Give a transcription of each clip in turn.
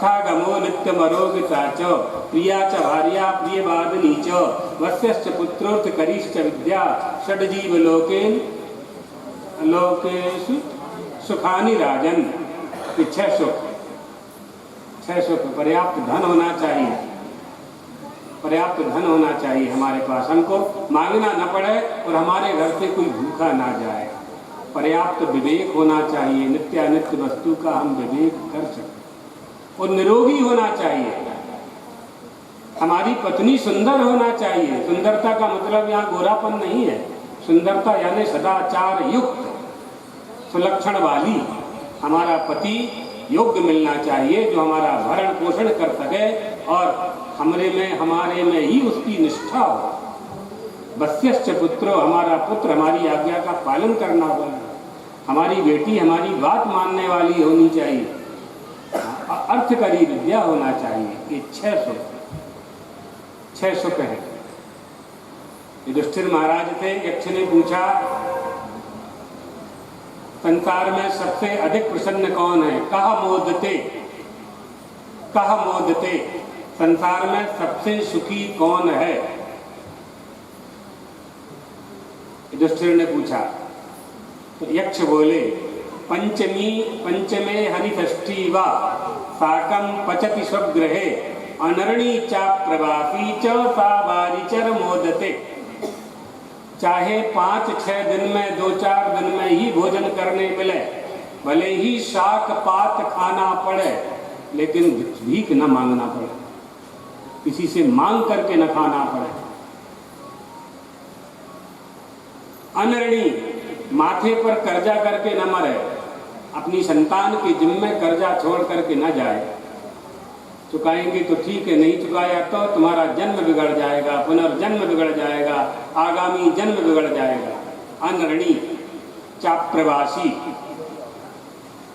तथागमो नित्यमरोगिता च प्रिया च भार्या प्रियवादिनी च वस्यश्च पुत्रोर्थ करीश्च विद्या षड्जीव लोकेन लोकेषु सुखानि राजन। छह सुख पर्याप्त धन होना चाहिए, पर्याप्त धन होना चाहिए हमारे पास, हमको मांगना न पड़े और हमारे घर से कोई भूखा ना जाए। पर्याप्त विवेक होना चाहिए, नित्यानित्य वस्तु का हम विवेक कर सकें। और निरोगी होना चाहिए, हमारी पत्नी सुंदर होना चाहिए। सुंदरता का मतलब यहाँ गोरापन नहीं है, सुंदरता यानी सदाचार युक्त सुलक्षण वाली। हमारा पति योग्य मिलना चाहिए जो हमारा भरण पोषण कर सके और हमारे में ही उसकी निष्ठा हो। वस्यश्च पुत्रो, हमारा पुत्र हमारी आज्ञा का पालन करना होगा। हमारी बेटी हमारी बात मानने वाली होनी चाहिए। अर्थकरी विद्या होना चाहिए। ये छह सुख है। युधिष्ठिर महाराज थे, यक्ष ने पूछा संसार में सबसे अधिक प्रसन्न कौन है? कहा मोदते, संसार में सबसे सुखी कौन है? युधिष्ठिर ने पूछा तो यक्ष बोले पंचमे हरिषष्ठी वा साकं पचति स्वगृहे अनरणी चा प्रवासी च सा वारिचर मोदते। चाहे 5-6 दिन में 2-4 दिन में ही भोजन करने मिले, भले ही शाक पात खाना पड़े, लेकिन भीख न मांगना पड़े, किसी से मांग करके न खाना पड़े। अनरणी, माथे पर कर्जा करके न मरे, अपनी संतान के जिम्मे कर्जा छोड़ करके न जाए। चुकाएंगे तो ठीक है, नहीं चुकाया तो तुम्हारा जन्म बिगड़ जाएगा, पुनर्जन्म बिगड़ जाएगा, आगामी जन्म बिगड़ जाएगा। अनरणी चाप्रवासी,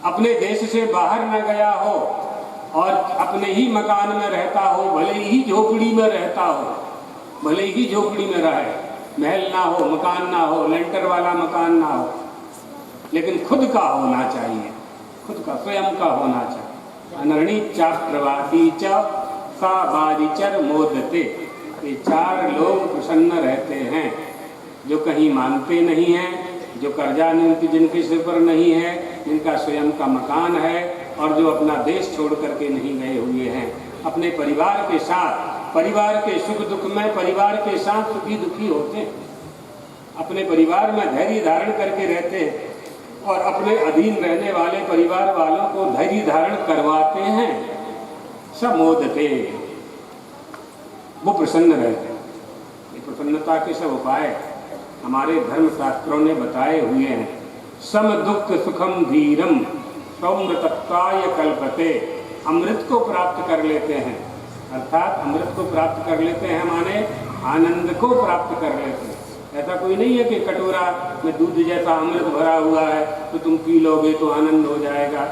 अपने देश से बाहर न गया हो और अपने ही मकान में रहता हो, भले ही झोपड़ी में रहता हो, भले ही झोपड़ी में रहे, महल ना हो, मकान ना हो, लेंटर वाला मकान ना हो, लेकिन खुद का होना चाहिए, खुद का स्वयं का होना चाहिए। अनरणी चाप्रवासी च सा वारिचर मोदते। ये 4 लोग प्रसन्न रहते हैं, जो कहीं मांगते नहीं हैं, जो कर्जा जिनके सिर पर नहीं है, जिनका स्वयं का मकान है और जो अपना देश छोड़ करके नहीं गए हुए हैं। अपने परिवार के साथ, परिवार के सुख दुख में परिवार के साथ सुखी दुखी होते हैं, अपने परिवार में धैर्य धारण करके रहते हैं और अपने अधीन रहने वाले परिवार वालों को धैर्य धारण करवाते हैं। सब मोदते, वो प्रसन्न रहते हैं। ये प्रसन्नता के सब उपाय हमारे धर्म शास्त्रों ने बताए हुए हैं। सम दुख सुखम धीरम सौम्रतत्वाय कल्पते। अमृत को प्राप्त कर लेते हैं, अर्थात अमृत को प्राप्त कर लेते हैं माने आनंद को प्राप्त कर लेते हैं। ऐसा कोई नहीं है कि कटोरा में दूध जैसा अमृत भरा हुआ है तो तुम पी लोगे तो आनंद हो जाएगा।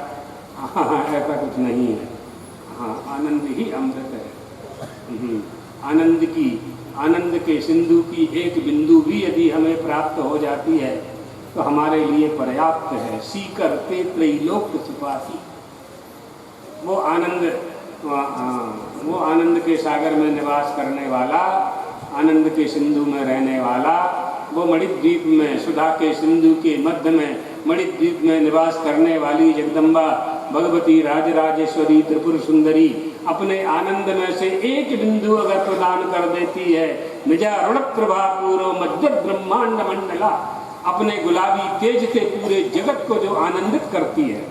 हाँ, ऐसा कुछ नहीं है। हाँ, आनंद ही अमृत है। आनंद के सिंधु की एक बिंदु भी यदि हमें प्राप्त हो जाती है तो हमारे लिए पर्याप्त है। सीकर ते त्रैलोक सुपासी, वो आनंद के सागर में निवास करने वाला, आनंद के सिंधु में रहने वाला, वो मणिद्वीप में सुधा के सिंधु के मध्य में मणिद्वीप में निवास करने वाली जगदम्बा भगवती राजराजेश्वरी त्रिपुर सुंदरी अपने आनंद में से एक बिंदु अगर प्रदान कर देती है, निजा ऋण प्रभा पूर्व मध्य ब्रह्मांड मंडला, अपने गुलाबी तेज से पूरे जगत को जो आनंदित करती है,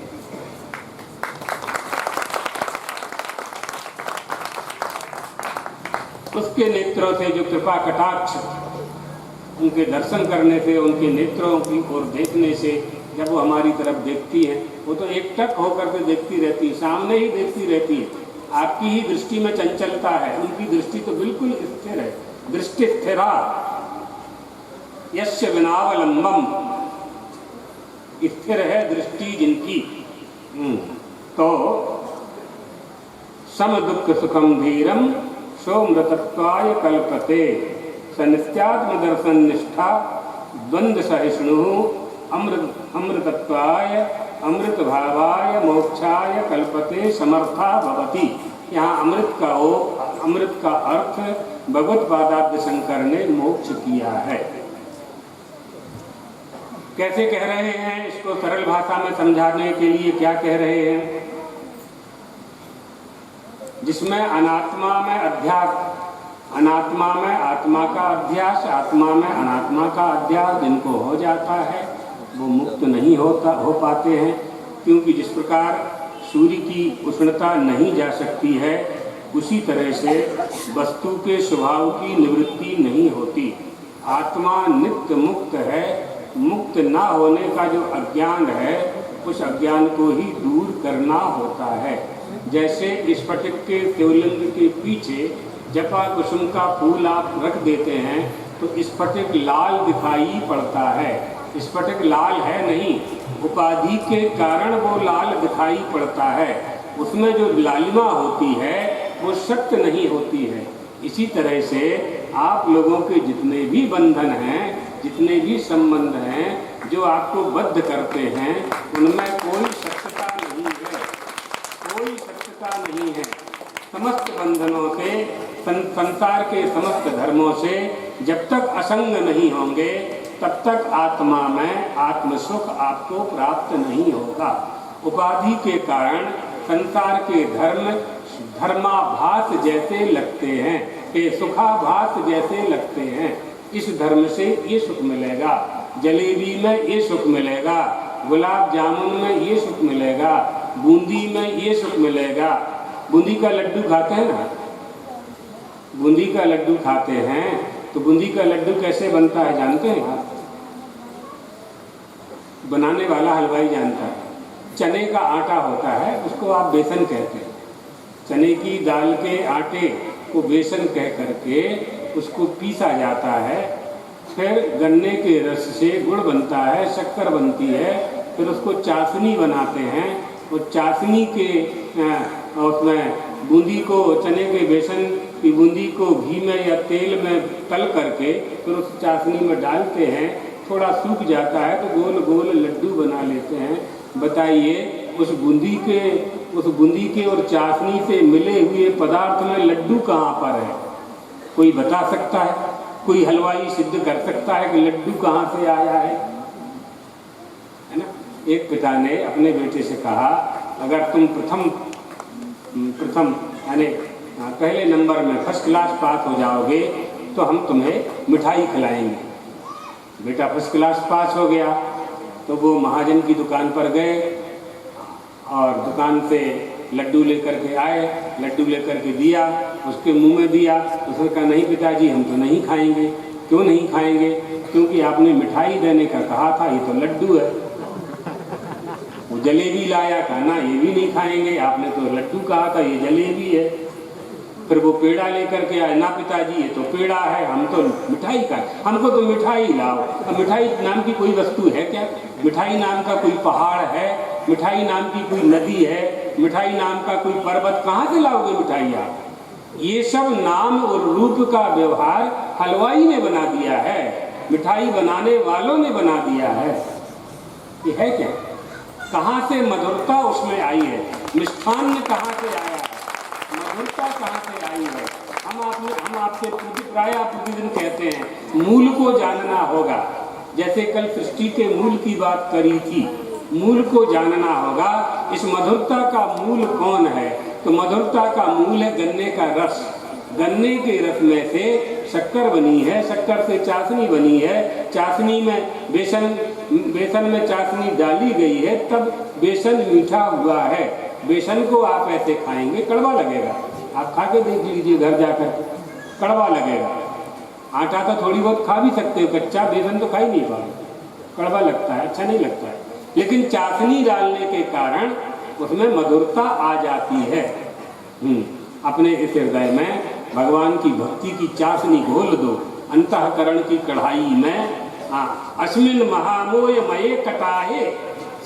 उसके नेत्रों से जो कृपा कटाक्ष, उनके दर्शन करने से, उनके नेत्रों की ओर देखने से जब वो हमारी तरफ देखती है, वो तो एकटक होकर के देखती रहती है, सामने ही देखती रहती है। आपकी ही दृष्टि में चंचलता है, उनकी दृष्टि तो बिल्कुल स्थिर है। दृष्टि स्थिरा यस्य विनावलंबम, स्थिर है दृष्टि जिनकी। तो सम दुख सुखम धीरम सोमृतत्वाय कल्पते स नित्यात्म दर्शन निष्ठा द्वंद्व सहिष्णु अमृतत्वाय अमृत भावाय मोक्षाय कल्पते समर्था भवति। यहाँ अमृत का अर्थ भगवत पादाब्ज शंकर ने मोक्ष किया है। कैसे कह रहे हैं, इसको सरल भाषा में समझाने के लिए क्या कह रहे हैं? जिसमें अनात्मा में अध्यास, अनात्मा में आत्मा का अध्यास, आत्मा में अनात्मा का अध्यास जिनको हो जाता है वो मुक्त नहीं हो पाते हैं। क्योंकि जिस प्रकार सूर्य की उष्णता नहीं जा सकती है, उसी तरह से वस्तु के स्वभाव की निवृत्ति नहीं होती। आत्मा नित्य मुक्त है। मुक्त ना होने का जो अज्ञान है, उस अज्ञान को ही दूर करना होता है। जैसे स्फटिक के शिवलिंग के पीछे जपा कुसुम का फूल आप रख देते हैं तो स्फटिक लाल दिखाई पड़ता है। स्फटिक लाल है नहीं, उपाधि के कारण वो लाल दिखाई पड़ता है। उसमें जो लालिमा होती है वो सत्य नहीं होती है। इसी तरह से आप लोगों के जितने भी बंधन हैं, जितने भी संबंध हैं जो आपको बद्ध करते हैं, उनमें कोई सत्यता नहीं है, कोई सत्यता नहीं है। समस्त बंधनों से, संसार के समस्त धर्मों से जब तक असंग नहीं होंगे तब तक आत्मा में आत्मसुख आपको प्राप्त नहीं होगा। उपाधि के कारण संसार के धर्म धर्माभास जैसे लगते हैं, ये सुखाभास जैसे लगते हैं। इस धर्म से ये सुख मिलेगा, जलेबी में ये सुख मिलेगा, गुलाब जामुन में ये सुख मिलेगा, बूंदी में ये सुख मिलेगा। बूंदी का लड्डू खाते हैं ना, बूंदी का लड्डू खाते हैं तो बूंदी का लड्डू कैसे बनता है जानते हैं आप? बनाने वाला हलवाई जानता है। चने का आटा होता है, उसको आप बेसन कहते हैं। चने की दाल के आटे को बेसन कह करके उसको पीसा जाता है। फिर गन्ने के रस से गुड़ बनता है, शक्कर बनती है, फिर उसको चाशनी बनाते हैं। वो चाशनी के उसमें बूंदी को, चने के बेसन की बूंदी को घी में या तेल में तल करके फिर उस चाशनी में डालते हैं। थोड़ा सूख जाता है तो गोल गोल लड्डू बना लेते हैं। बताइए उस बूंदी के और चाशनी से मिले हुए पदार्थ में लड्डू कहाँ पर है? कोई बता सकता है? कोई हलवाई सिद्ध कर सकता है कि लड्डू कहाँ से आया है ना? एक पिता ने अपने बेटे से कहा, अगर तुम प्रथम यानी पहले नंबर में फर्स्ट क्लास पास हो जाओगे तो हम तुम्हें मिठाई खिलाएंगे। बेटा फर्स्ट क्लास पास हो गया तो वो महाजन की दुकान पर गए और दुकान से लड्डू लेकर के आए। लड्डू लेकर के दिया, उसके मुंह में दिया। उसने कहा, नहीं पिताजी हम तो नहीं खाएंगे। क्यों नहीं खाएंगे? क्योंकि आपने मिठाई देने का कहा था, ये तो लड्डू है। वो जलेबी लाया, कहा ना ये भी नहीं खाएंगे, आपने तो लड्डू कहा था, ये जलेबी है। फिर वो पेड़ा लेकर के आए, ना पिताजी ये तो पेड़ा है, हम तो मिठाई का, हमको तो मिठाई लाओ। अब मिठाई नाम की कोई वस्तु है क्या? मिठाई नाम का कोई पहाड़ है? मिठाई नाम की कोई नदी है? मिठाई नाम का कोई पर्वत? कहाँ से लाओगे मिठाई आप? ये सब नाम और रूप का व्यवहार हलवाई ने बना दिया है, मिठाई बनाने वालों ने बना दिया है। ये है क्या? कहाँ से मधुरता उसमें आई है? मिष्ठान कहाँ से आया है? मधुरता कहाँ से आई है? हम आपसे प्राय प्रतिदिन कहते हैं मूल को जानना होगा। जैसे कल सृष्टि के मूल की बात करी थी, मूल को जानना होगा। इस मधुरता का मूल कौन है? तो मधुरता का मूल है गन्ने का रस। गन्ने के रस में से शक्कर बनी है, शक्कर से चाशनी बनी है, चाशनी में बेसन में चाशनी डाली गई है, तब बेसन मीठा हुआ है। बेसन को आप ऐसे खाएंगे कड़वा लगेगा। आप खा के देख लीजिए घर जाकर, कड़वा लगेगा। आटा तो थोड़ी बहुत खा भी सकते हो, कच्चा बेसन तो खा ही नहीं पाओगे, कड़वा लगता है, अच्छा नहीं लगता है। लेकिन चाशनी डालने के कारण उसमें मधुरता आ जाती है। अपने इस हृदय में भगवान की भक्ति की चाशनी घोल दो अंतःकरण की कढ़ाई में। अस्मिन महामोय मये कटाहे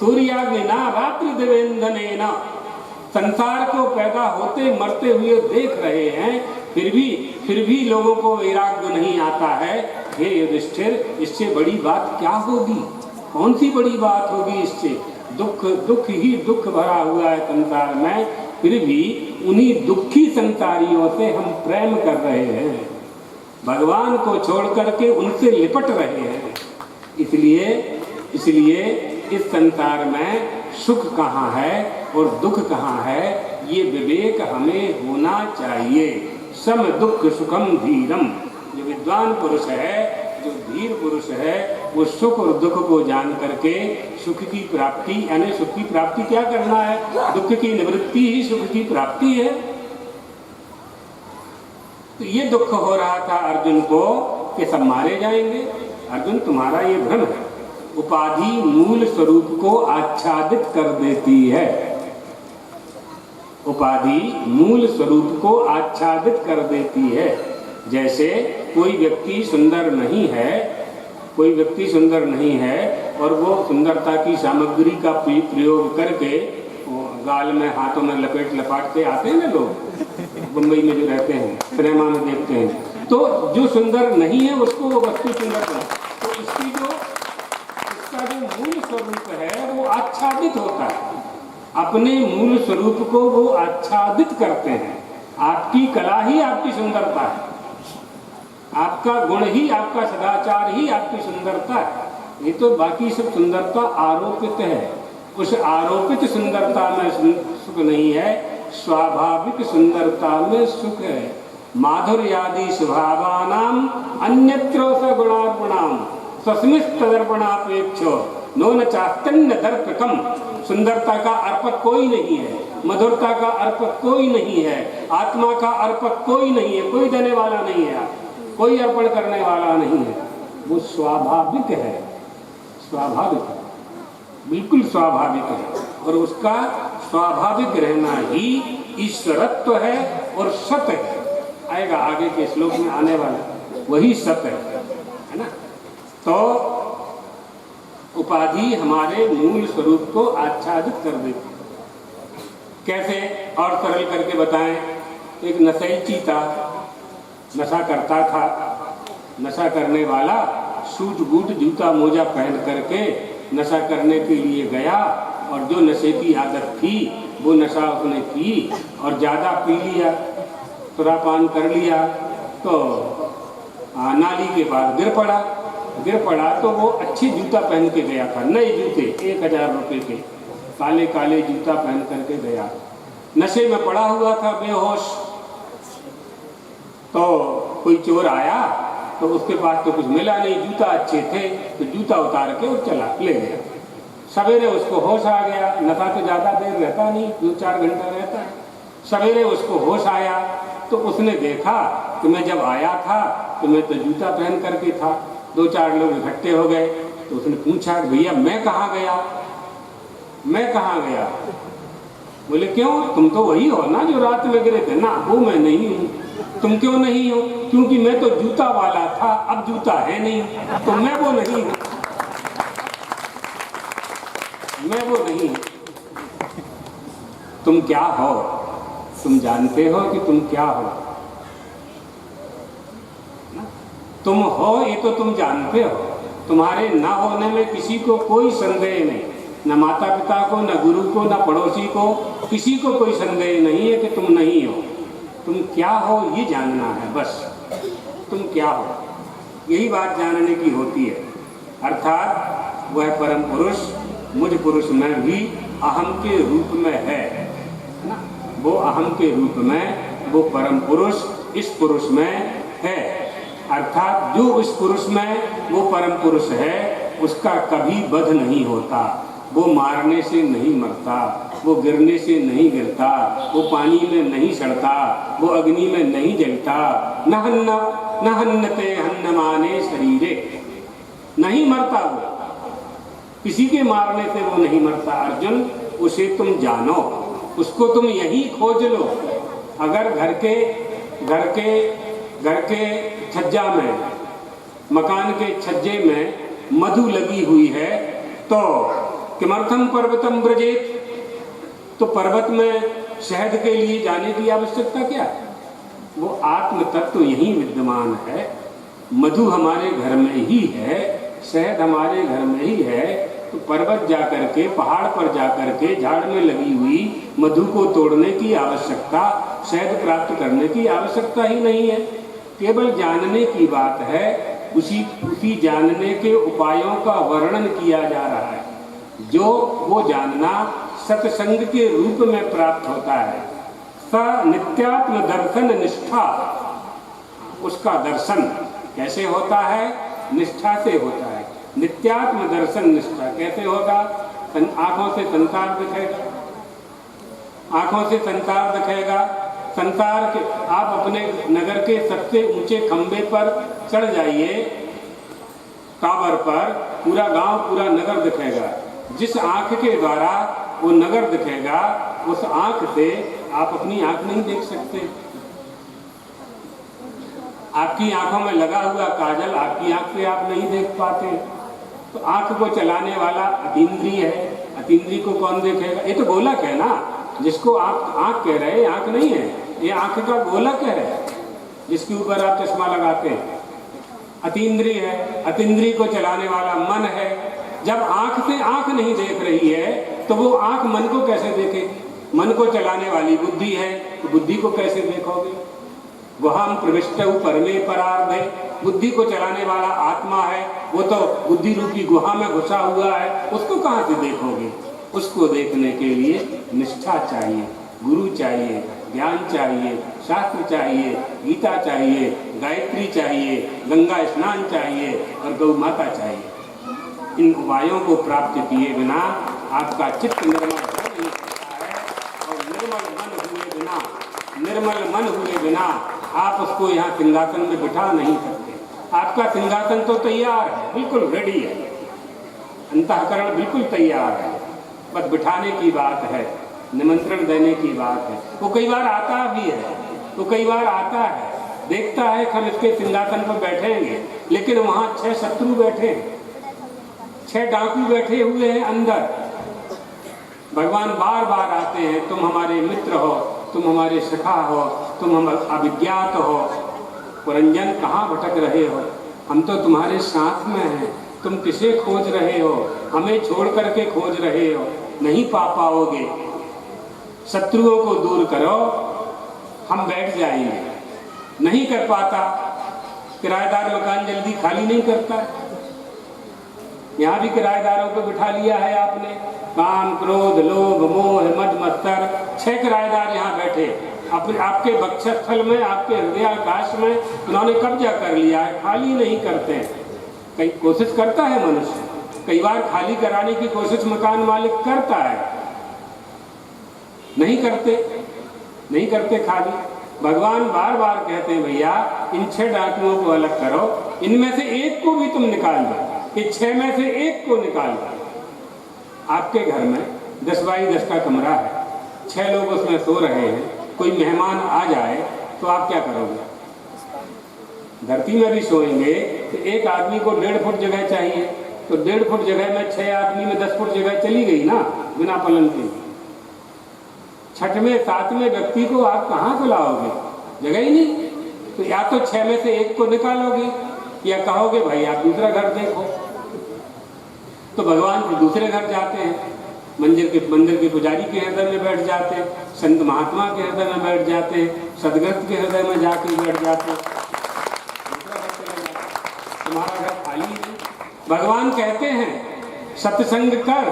सूर्याग्निना रात्रि देवेंदनेन। संसार को पैदा होते मरते हुए देख रहे हैं, फिर भी लोगों को वैराग्य नहीं आता है। हे युधिष्ठिर, इससे बड़ी बात क्या होगी? कौन सी बड़ी बात होगी इससे? दुख दुख ही दुख भरा हुआ है संसार में, फिर भी उन्हीं दुखी संसारियों से हम प्रेम कर रहे हैं, भगवान को छोड़ करके उनसे लिपट रहे हैं। इसलिए इस संसार में सुख कहाँ है और दुख कहाँ है, ये विवेक हमें होना चाहिए। सम दुख सुखम धीरम, जो विद्वान पुरुष है, जो धीर पुरुष है, वो सुख और दुख को जान करके सुख की प्राप्ति, यानी सुख की प्राप्ति क्या करना है, दुख की निवृत्ति ही सुख की प्राप्ति है। तो ये दुख हो रहा था अर्जुन को कि सब मारे जाएंगे। अर्जुन, तुम्हारा ये भ्रम है। उपाधि मूल स्वरूप को आच्छादित कर देती है। उपाधि मूल स्वरूप को आच्छादित कर देती है। जैसे कोई व्यक्ति सुंदर नहीं है, कोई व्यक्ति सुंदर नहीं है और वो सुंदरता की सामग्री का प्रयोग करके गाल में हाथों में लपेट लपाट के आते हैं ना लोग, मुंबई में जो रहते हैं, सिनेमा में देखते हैं, तो जो सुंदर नहीं है उसको वो वस्तु सुंदर है। तो इसका जो मूल स्वरूप है वो आच्छादित होता है, अपने मूल स्वरूप को वो आच्छादित करते हैं। आपकी कला ही आपकी सुंदरता है, आपका गुण ही, आपका सदाचार ही आपकी सुंदरता है। ये तो बाकी सब सुंदरता आरोपित है। उस आरोपित सुंदरता में सुख नहीं है, स्वाभाविक सुंदरता में सुख है। माधुर्यादि स्वभावानाम अन्यत्र स गुणार्पणाम स्वस्मित तदर्पणापेक्षो नो न चास्तन्य दर्पकम। सुंदरता का अर्पक कोई नहीं है, मधुरता का अर्पक कोई नहीं है, आत्मा का अर्पक कोई नहीं है, कोई देने वाला नहीं है, कोई अर्पण करने वाला नहीं है। वो स्वाभाविक है, स्वाभाविक है, बिल्कुल स्वाभाविक है। और उसका स्वाभाविक रहना ही ईश्वरत्व है और सत है। आएगा आगे के श्लोक में आने वाला, वही सत है ना। तो उपाधि हमारे मूल स्वरूप को आच्छादित कर देती है। कैसे, और सरल करके बताएं। एक नशेची था, नशा करता था। नशा करने वाला सूट बूट जूता मोजा पहन करके नशा करने के लिए गया और जो नशे की आदत थी वो नशा उसने की और ज़्यादा पी लिया, सुरापान कर लिया, तो नाली के पास गिर पड़ा। तो वो अच्छे जूता पहन के गया था, नए जूते 1000 रुपये के, काले काले जूता पहन करके गया। नशे में पड़ा हुआ था, बेहोश। तो कोई चोर आया तो उसके पास तो कुछ मिला नहीं, जूता अच्छे थे तो जूता उतार के वो चला ले गया। सवेरे उसको होश आ गया, नशा तो ज़्यादा देर रहता नहीं, 2-4 घंटा रहता है। सवेरे उसको होश आया तो उसने देखा कि मैं जब आया था तो मैं तो जूता पहन करके था। 2-4 लोग इकट्ठे हो गए तो उसने पूछा, भैया मैं कहाँ गया? बोले क्यों, तुम तो वही हो ना जो रात में गिरे थे। ना, वो मैं नहीं हूँ। तुम क्यों नहीं हो? क्योंकि मैं तो जूता वाला था, अब जूता है नहीं, तो मैं वो नहीं हूँ। तुम क्या हो? तुम जानते हो कि तुम क्या हो? तुम हो ये तो तुम जानते हो। तुम्हारे ना होने में किसी को कोई संदेह नहीं, न माता पिता को, न गुरु को, न पड़ोसी को, किसी को कोई संदेह नहीं है कि तुम नहीं हो। तुम क्या हो ये जानना है, बस तुम क्या हो, यही बात जानने की होती है। अर्थात वह परम पुरुष मुझ पुरुष में भी अहम के रूप में है ना। वो अहम के रूप में वो परम पुरुष इस पुरुष में है। अर्थात जो इस पुरुष में वो परम पुरुष है उसका कभी वध नहीं होता। वो मारने से नहीं मरता, वो गिरने से नहीं गिरता, वो पानी में नहीं सड़ता, वो अग्नि में नहीं जलता। न हन्नते हन्नमाने शरीरे, नहीं मरता वो, किसी के मारने से वो नहीं मरता। अर्जुन, उसे तुम जानो, उसको तुम यही खोज लो। अगर घर के छज्जा में, मकान के छज्जे में मधु लगी हुई है तो किमर्थम पर्वतम ब्रजेत, तो पर्वत में शहद के लिए जाने की आवश्यकता क्या? वो आत्म तत्व यही विद्यमान है। मधु हमारे घर में ही है, शहद हमारे घर में ही है। तो पर्वत जा करके, पहाड़ पर जा करके झाड़ में लगी हुई मधु को तोड़ने की आवश्यकता, शहद प्राप्त करने की आवश्यकता ही नहीं है। केवल जानने की बात है, उसी जानने के उपायों का वर्णन किया जा रहा है। जो वो जानना सत्संग के रूप में प्राप्त होता है। स नित्यात्म दर्शन निष्ठा, उसका दर्शन कैसे होता है? निष्ठा से होता है। नित्यात्म दर्शन निष्ठा कैसे होगा? आंखों से संसार दिखेगा, आंखों से संसार दिखेगा। संसार के, आप अपने नगर के सबसे ऊंचे खंबे पर चढ़ जाइए, टावर पर, पूरा गांव, पूरा नगर दिखेगा। जिस आंख के द्वारा वो नगर दिखेगा, उस आंख से आप अपनी आंख नहीं देख सकते। आपकी आंखों में लगा हुआ काजल आपकी आंख से आप नहीं देख पाते। तो आंख को चलाने वाला अतीन्द्रिय है। अतीन्द्रिय को कौन देखेगा? ये तो गोलक है ना, जिसको आप आंख कह रहे हैं, आंख नहीं है, ये आंख का गोलक है जिसके ऊपर आप चश्मा लगाते हैं। अतीन्द्रिय है। अतीन्द्रिय को चलाने वाला मन है। जब आंख से आंख नहीं देख रही है तो वो आंख मन को कैसे देखेगी? मन को चलाने वाली बुद्धि है, तो बुद्धि को कैसे देखोगे? वहां प्रविष्टौ परमे परार्धे, बुद्धि को चलाने वाला आत्मा है, वो तो बुद्धि रूपी गुहा में घुसा हुआ है, उसको कहां से देखोगे? उसको देखने के लिए निष्ठा चाहिए, गुरु चाहिए, ज्ञान चाहिए, शास्त्र चाहिए, गीता चाहिए, गायत्री चाहिए, गंगा स्नान चाहिए और गौ माता चाहिए। इन उपायों को प्राप्त किए बिना आपका चित्त निर्मल हो नहीं सकता है, और निर्मल मन हुए बिना आप उसको यहाँ सिंहासन में बिठा नहीं सकते। आपका सिंहासन तो तैयार है, बिल्कुल रेडी है, अंतःकरण बिल्कुल तैयार है, बस बिठाने की बात है, निमंत्रण देने की बात है। वो कई बार आता भी है, वो कई बार आता है, देखता है हम इसके सिंहासन पर बैठेंगे, लेकिन वहाँ 6 शत्रु बैठे हैं, 6 डाकू बैठे हुए हैं अंदर। भगवान बार बार आते हैं, तुम हमारे मित्र हो, तुम हमारे सखा हो, तुम हम अभिज्ञात हो, पुरंजन कहाँ भटक रहे हो? हम तो तुम्हारे साथ में हैं, तुम किसे खोज रहे हो? हमें छोड़ करके खोज रहे हो, नहीं पा पाओगे। शत्रुओं को दूर करो, हम बैठ जाएंगे। नहीं कर पाता, किराएदार मकान जल्दी खाली नहीं करता। यहाँ भी किराएदारों को बिठा लिया है आपने, काम, क्रोध, लोभ, मोह, मद, मत्सर, 6 किराएदार यहाँ बैठे अपने आपके वक्षस्थल में, आपके हृदयाकाश में उन्होंने कब्जा कर लिया है, खाली नहीं करते। कई कोशिश करता है मनुष्य, कई बार खाली कराने की कोशिश मकान मालिक करता है, नहीं करते खाली। भगवान बार बार कहते हैं, भैया इन 6 डाकुओं को अलग करो, इनमें से एक को भी तुम निकाल दो, ये 6 में से एक को निकाल दो। आपके घर में 10 बाई 10 का कमरा है, 6 लोग उसमें सो रहे हैं, कोई मेहमान आ जाए तो आप क्या करोगे? धरती में भी सोएंगे तो एक आदमी को 1.5 फुट जगह चाहिए, तो 1.5 फुट जगह में 6 आदमी में 10 फुट जगह चली गई ना, बिना पलंग के। 6वें 7वें व्यक्ति को आप कहाँ से लाओगे? जगह ही नहीं। तो या तो 6 में से एक को निकालोगे, या कहोगे भाई आप दूसरा घर देखो। तो भगवान फिर दूसरे घर जाते हैं, मंदिर के पुजारी के हृदय में बैठ जाते हैं, संत महात्मा के हृदय में बैठ जाते हैं, सदग्रस्त के हृदय में जाके बैठ जाते हैं। तुम्हारा घर खाली नहीं। भगवान कहते हैं सत्संग कर,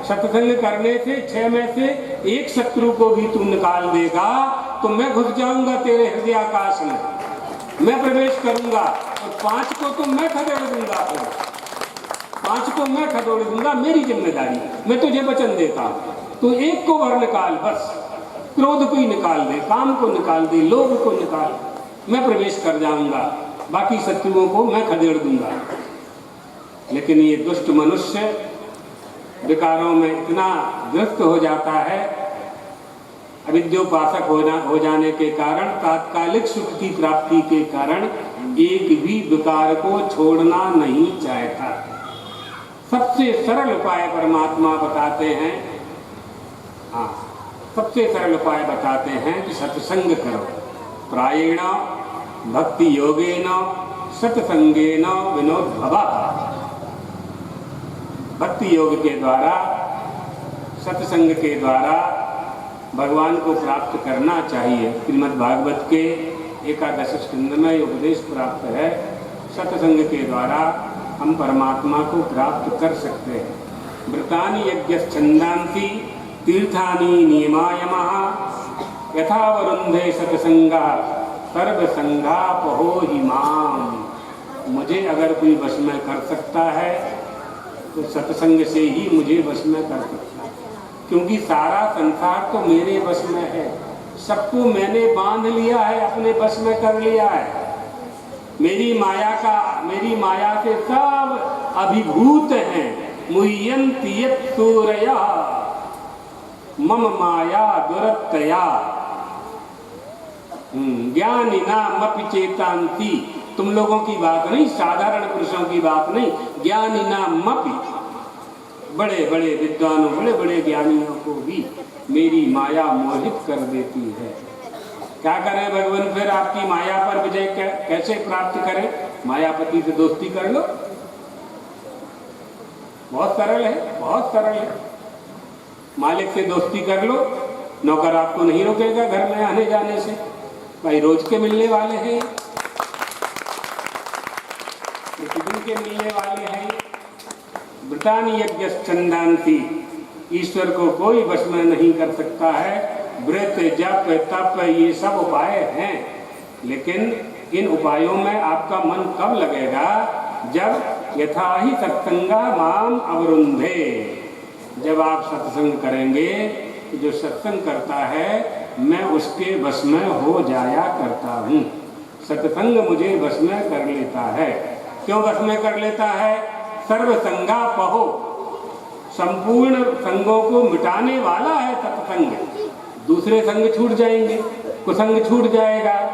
सत्संग करने से 6 में से एक शत्रु को भी तू निकाल देगा तो मैं घुस जाऊंगा तेरे हृदयाकाश में, मैं प्रवेश करूंगा, और 5 को तो मैं खदेड़ दूंगा, 5 को मैं खदेड़ दूंगा, मेरी जिम्मेदारी, मैं तुझे वचन देता हूं। तो एक को वर निकाल, बस क्रोध को ही निकाल दे, काम को निकाल दे, लोभ को निकाल, मैं प्रवेश कर जाऊंगा, बाकी शत्रुओं को मैं खदेड़ दूंगा। लेकिन ये दुष्ट मनुष्य विकारों में इतना ग्रस्त हो जाता है, अविद्योपासक हो जाने के कारण, तात्कालिक सुख की प्राप्ति के कारण एक भी विकार को छोड़ना नहीं चाहता। सबसे सरल उपाय परमात्मा बताते हैं, हाँ, सबसे सरल उपाय बताते हैं कि सत्संग करो। प्रायेण भक्ति योगेन सत्संगेन विनोद भवा। भक्ति योग के द्वारा, सत्संग के द्वारा भगवान को प्राप्त करना चाहिए। श्रीमद् भागवत के 11 स्कंद में उपदेश प्राप्त है, सत्संग के द्वारा हम परमात्मा को प्राप्त कर सकते हैं। व्रतानि यज्ञश्छन्दांसि तीर्थानि नियमायमः यथा वरुन्धे सत्संगा सर्वसंगापहो हि माम। मुझे अगर कोई वश में कर सकता है तो सत्संग से ही मुझे वश में कर सकता है, क्योंकि सारा संसार तो मेरे वश में है। सबको मैंने बांध लिया है, अपने वश में कर लिया है। मेरी माया से सब अभिभूत हैं। मुह्यन्ति यत् सूरयः मम माया दुरत्यया ज्ञानिनामपि चेतांसि। तुम लोगों की बात नहीं, साधारण पुरुषों की बात नहीं, ज्ञानिनामपि, बड़े बड़े विद्वानों, बड़े बड़े ज्ञानियों को भी मेरी माया मोहित कर देती है। क्या करें भगवान, फिर आपकी माया पर विजय कैसे प्राप्त करें? मायापति से दोस्ती कर लो, बहुत सरल है, बहुत सरल है। मालिक से दोस्ती कर लो, नौकर आपको नहीं रोकेगा घर में आने जाने से। भाई रोज के मिलने वाले हैं, प्रतिदिन के मिलने वाले हैं। व्रतानि यज्ञश्छन्दांसि, ईश्वर को कोई वश में नहीं कर सकता है। व्रत, जप, तप, ये सब उपाय हैं, लेकिन इन उपायों में आपका मन कब लगेगा? जब यथा ही सत्संगा माम अवरुंधे, जब आप सत्संग करेंगे तो जो सत्संग करता है मैं उसके वश में हो जाया करता हूँ। सत्संग मुझे वश में कर लेता है। क्यों वश में कर लेता है? सर्वसंगापहो, संपूर्ण संगों को मिटाने वाला है सत्संग। दूसरे संग छूट जाएंगे, कुसंग छूट जाएगा।